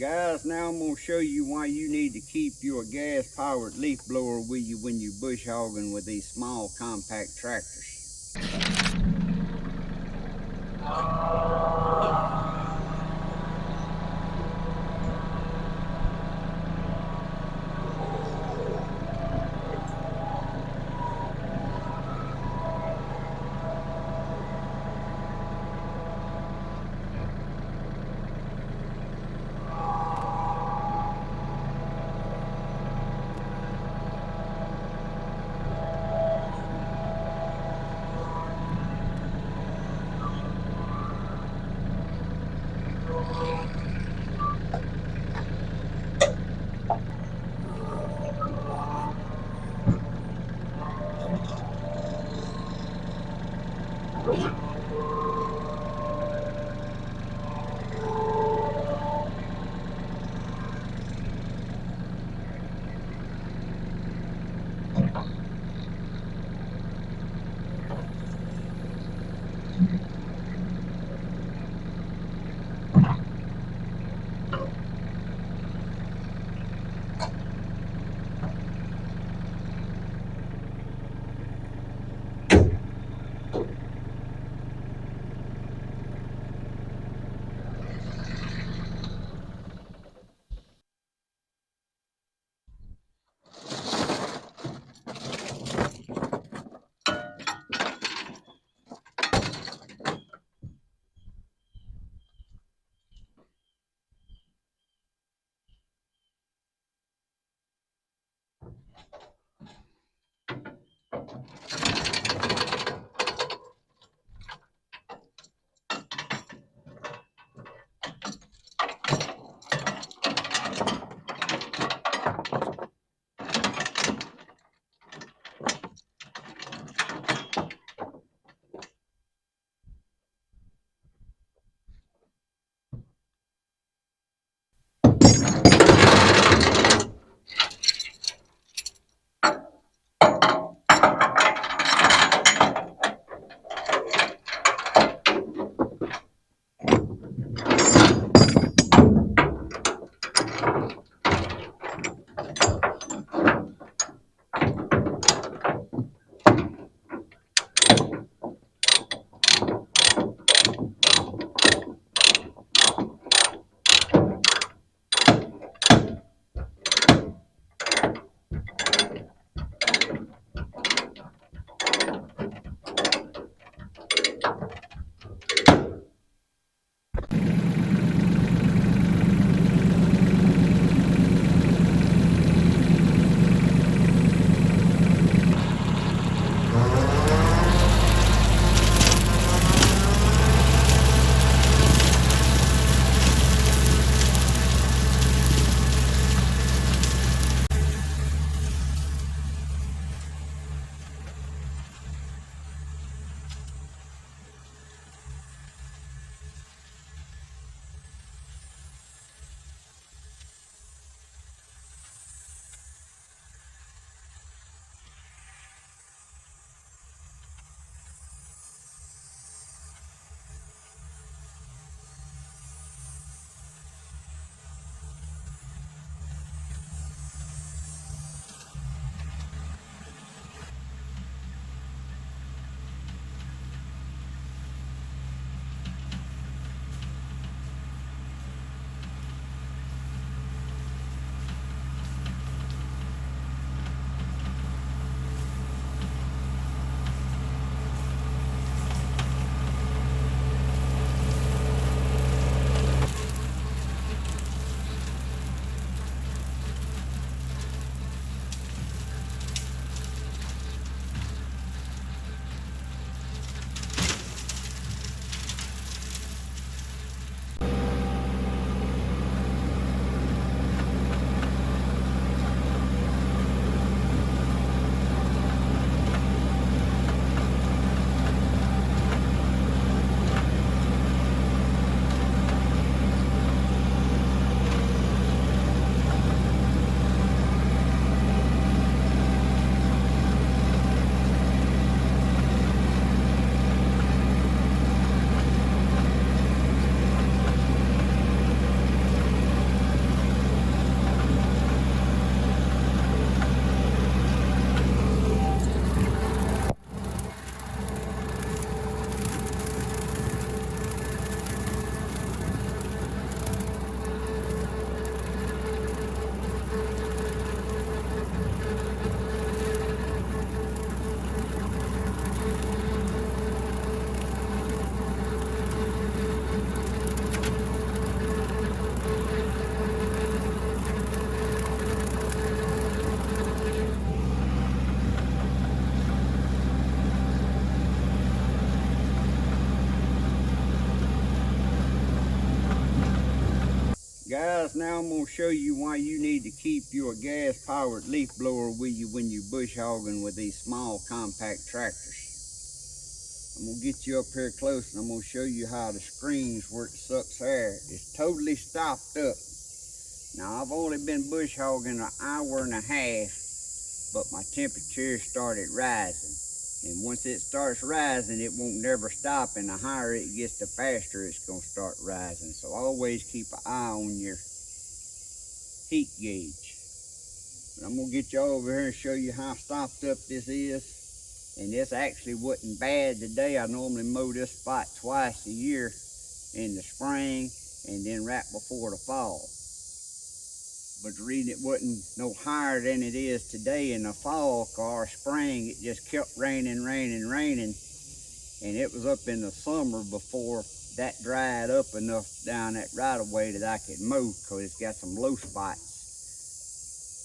Guys, now I'm going to show you why you need to keep your gas-powered leaf blower with you when you're bush hogging with these small compact tractors. Guys, now I'm going to show you why you need to keep your gas-powered leaf blower with you when you bush hogging with these small compact tractors. I'm going to get you up here close and I'm going to show you how the screens where it sucks air. It's totally stopped up. Now I've only been bush hogging an hour and a half, but my temperature started rising. And once it starts rising, it won't never stop, and the higher it gets, the faster it's going to start rising. So always keep an eye on your heat gauge. But I'm going to get you over here and show you how stopped up this is. And this actually wasn't bad today. I normally mow this spot twice a year, in the spring and then right before the fall. But the reason it wasn't no higher than it is today in the fall, or spring, it just kept raining. And it was up in the summer before that dried up enough down that right of way that I could mow, because it's got some low spots.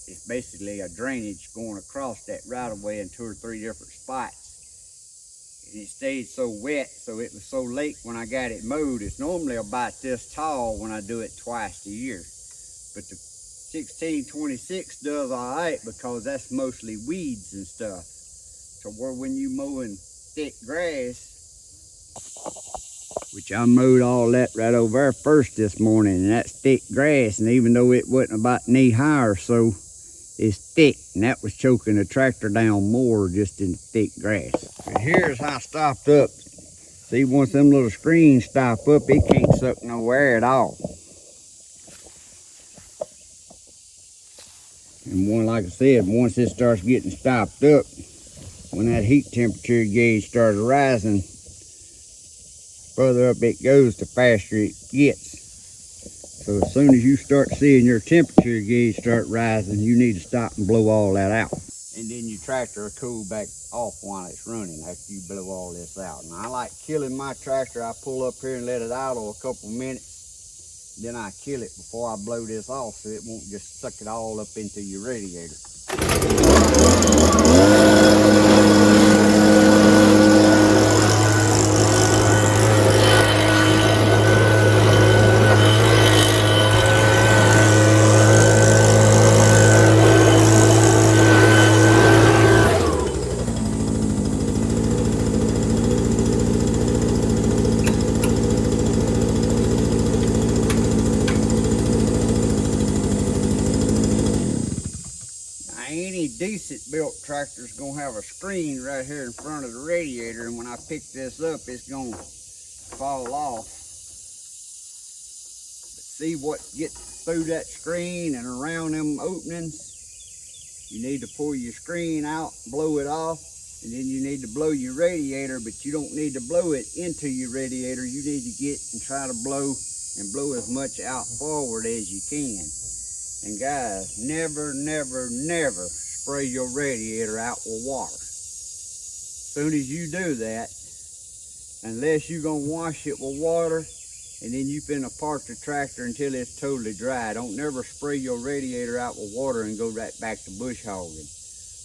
It's basically a drainage going across that right of way in 2 or 3 different spots. And it stayed so wet, so it was so late when I got it mowed. It's normally about this tall when I do it twice a year. But the 1626 does all right because that's mostly weeds and stuff. So where when you mowing thick grass, which I mowed all that right over there first this morning, and that's thick grass, and even though it wasn't about knee high or so, it's thick, and that was choking the tractor down more just in the thick grass. And here's how stopped up. See, once them little screens stop up, it can't suck no air at all. And one, like I said, once it starts getting stopped up, when that heat temperature gauge starts rising, further up it goes, the faster it gets. So as soon as you start seeing your temperature gauge start rising, you need to stop and blow all that out. And then your tractor will cool back off while it's running after you blow all this out. And I like killing my tractor. I pull up here and let it idle a couple minutes. Then I kill it before I blow this off so it won't just suck it all up into your radiator. Any decent built tractor is going to have a screen right here in front of the radiator, and when I pick this up it's going to fall off. But see what gets through that screen and around them openings? You need to pull your screen out, blow it off, and then you need to blow your radiator, but you don't need to blow it into your radiator. You need to get and try to blow as much out forward as you can. And guys, never spray your radiator out with water. As soon as you do that, unless you're gonna wash it with water, and then you finna park the tractor until it's totally dry. Don't never spray your radiator out with water and go right back to bush hogging.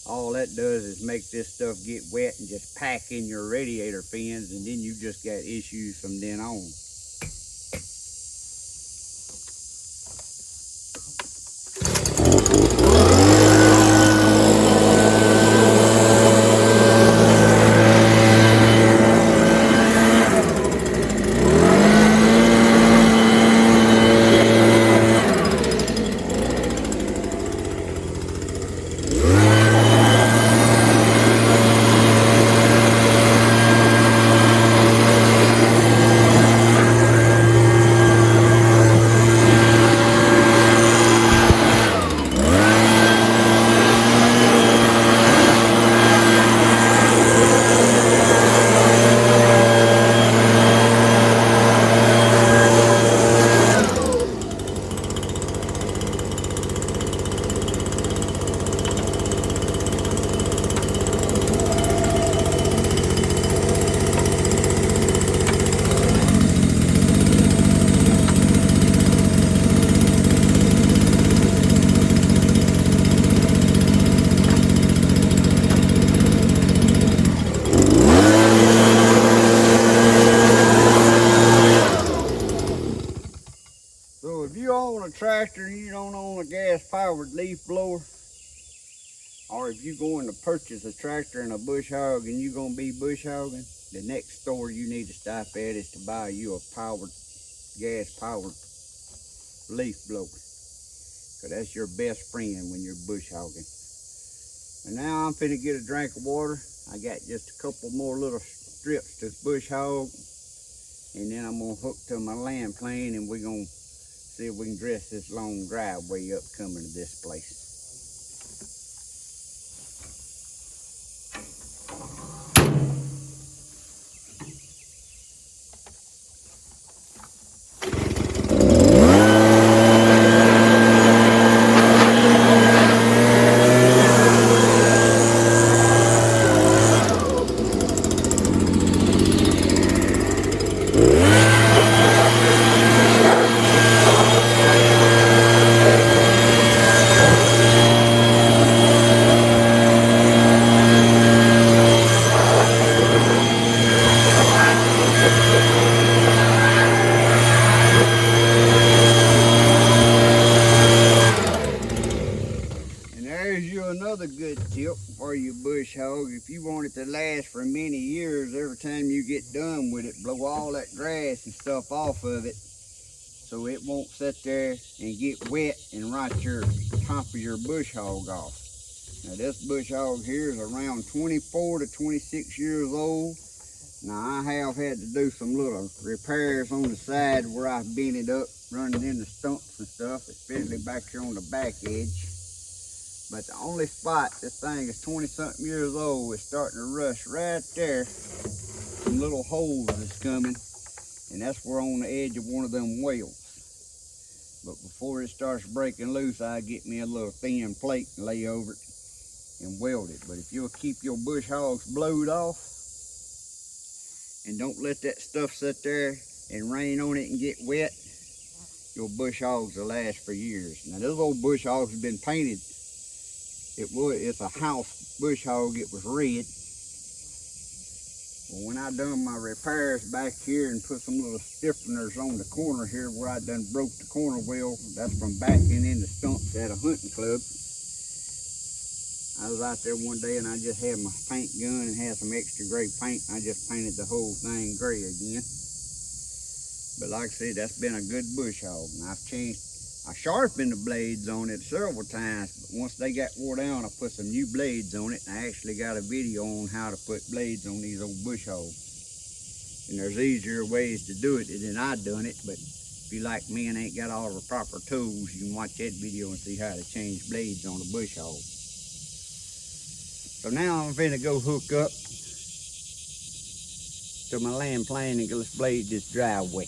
All that does is make this stuff get wet and just pack in your radiator fins, and then you just got issues from then on. tractor and you don't own a gas-powered leaf blower, or if you're going to purchase a tractor and a bush hog and you're going to be bush hogging, the next store you need to stop at is to buy you a gas-powered leaf blower. So that's your best friend when you're bush hogging. And now I'm finna get a drink of water. I got just a couple more little strips to bush hog, and then I'm gonna hook to my land plane, and we're gonna see if we can dress this long driveway up coming to this place. Another good tip for you bush hog: if you want it to last for many years, every time you get done with it, blow all that grass and stuff off of it so it won't sit there and get wet and rot your top of your bush hog off. Now this bush hog here is around 24 to 26 years old. Now I have had to do some little repairs on the side where I've bent it up, running in the stumps and stuff, especially back here on the back edge. But the only spot this thing is 20-something years old is starting to rust right there. Some little holes that's coming, and that's where on the edge of one of them wells. But before it starts breaking loose, I get me a little thin plate and lay over it and weld it. But if you'll keep your bush hogs blowed off and don't let that stuff sit there and rain on it and get wet, your bush hogs will last for years. Now those old bush hogs have been painted. It's a house bush hog. It was red. Well, when I done my repairs back here and put some little stiffeners on the corner here where I done broke the corner well, that's from backing in the stumps at a hunting club. I was out there one day and I just had my paint gun and had some extra gray paint. I just painted the whole thing gray again. But like I said, that's been a good bush hog. And I sharpened the blades on it several times, but once they got wore down, I put some new blades on it, and I actually got a video on how to put blades on these old bush hogs. And there's easier ways to do it than I done it, but if you like me and ain't got all the proper tools, you can watch that video and see how to change blades on a bush hog. So now I'm finna go hook up to my land plane and let's blade this driveway.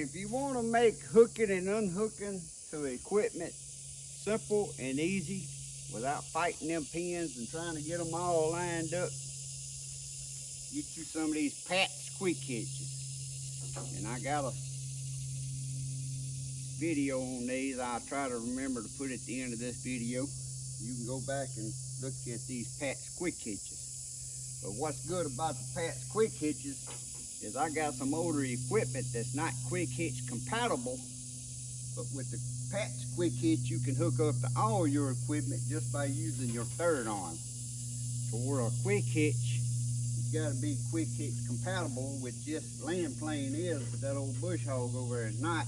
if you want to make hooking and unhooking to equipment simple and easy without fighting them pins and trying to get them all lined up, get you some of these Pat's quick hitches. And I got a video on these. I'll try to remember to put at the end of this video. You can go back and look at these Pat's quick hitches. But what's good about the Pat's quick hitches is I got some older equipment that's not quick hitch compatible, but with the Pat's quick hitch you can hook up to all your equipment just by using your third arm. For a quick hitch, it's got to be quick hitch compatible with just land plane is, but that old bush hog over there is not.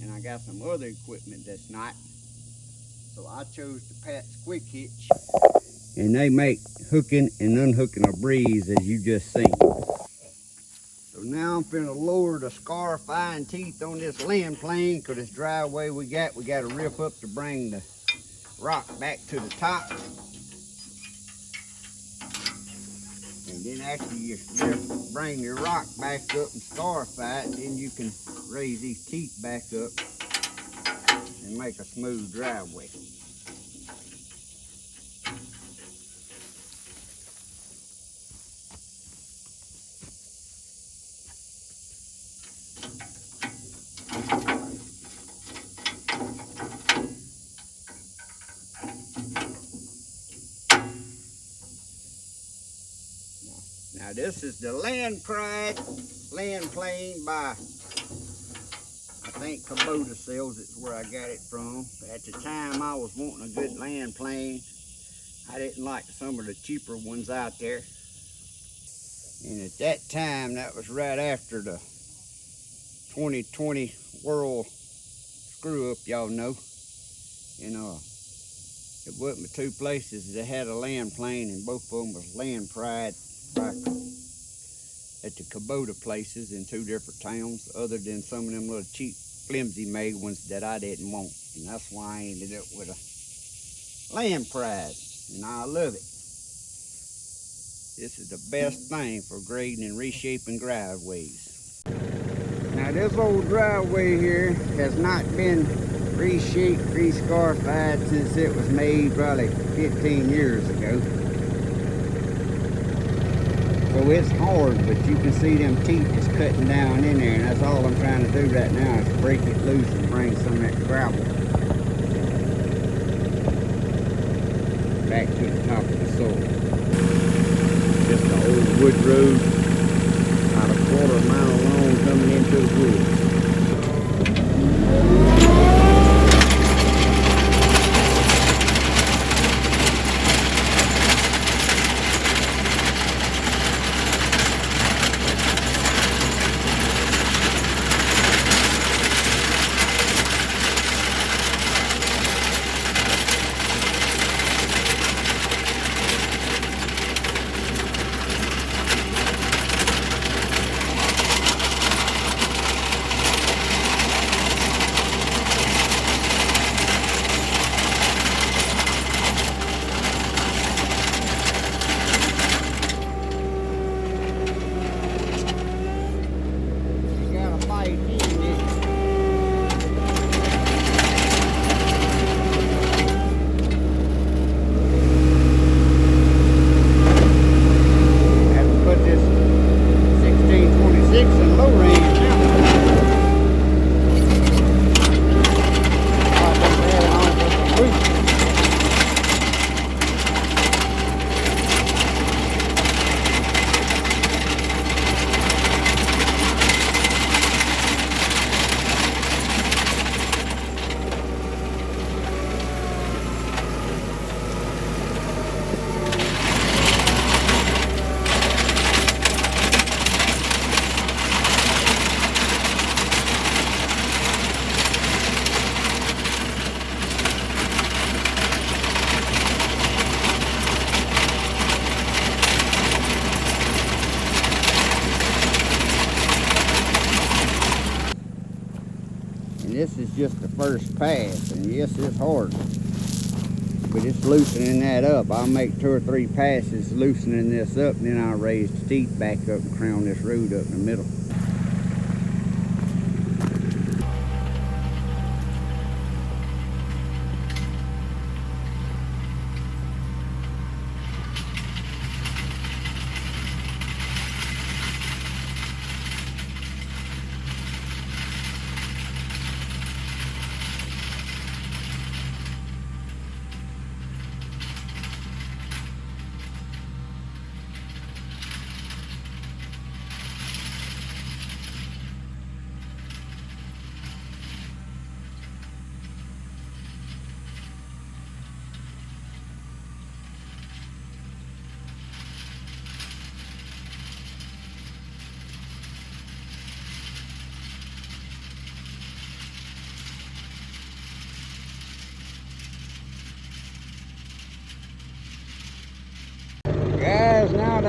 And I got some other equipment that's not. So I chose the Pat's quick hitch, and they make hooking and unhooking a breeze, as you just seen. So now I'm finna lower the scar fine teeth on this land plane, because this driveway we got to rip up to bring the rock back to the top. And then after you bring your rock back up and scarify it, then you can raise these teeth back up and make a smooth driveway. Now this is the Land Pride land plane by, I think Kubota Sales, it's where I got it from. At the time I was wanting a good land plane. I didn't like some of the cheaper ones out there. And at that time, that was right after the 2020 world screw up, y'all know. And it wasn't two places that had a land plane, and both of them was Land Pride at the Kubota places in two different towns, other than some of them little cheap flimsy made ones that I didn't want. And that's why I ended up with a Land Pride, and I love it. This is the best thing for grading and reshaping driveways. Now this old driveway here has not been reshaped, re-scarified since it was made probably 15 years ago. So it's hard, but you can see them teeth just cutting down in there, and that's all I'm trying to do right now is break it loose and bring some of that gravel back to the top of the soil. Just an old wood road, about a quarter mile long, coming into the woods. This is just the first pass, and yes, it's hard, but it's loosening that up. I'll make 2 or 3 passes loosening this up, and then I'll raise the teeth back up and crown this road up in the middle.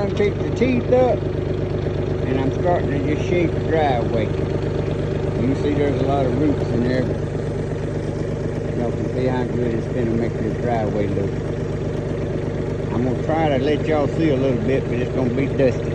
done picked the teeth up, and I'm starting to just shape the driveway. You can see there's a lot of roots in there, but y'all can see how good it's going to make this driveway look. I'm going to try to let y'all see a little bit, but it's going to be dusty.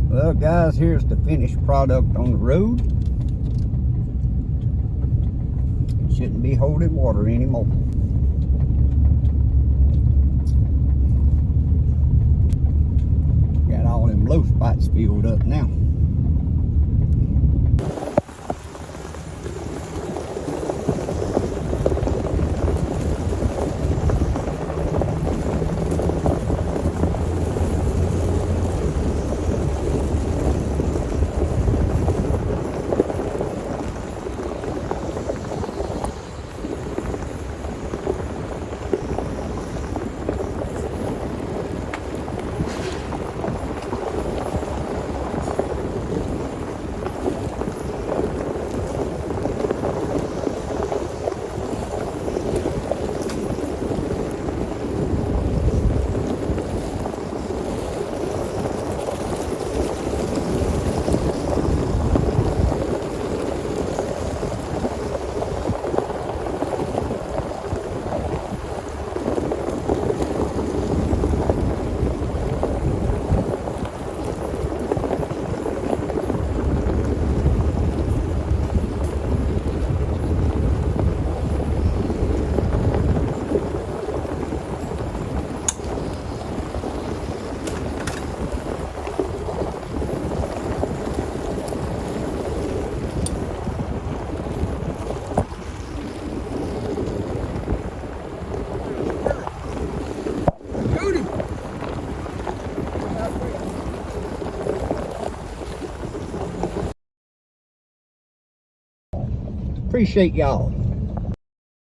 Well guys, here's the finished product on the road. It shouldn't be holding water anymore. Got all them low spots filled up now. Appreciate y'all.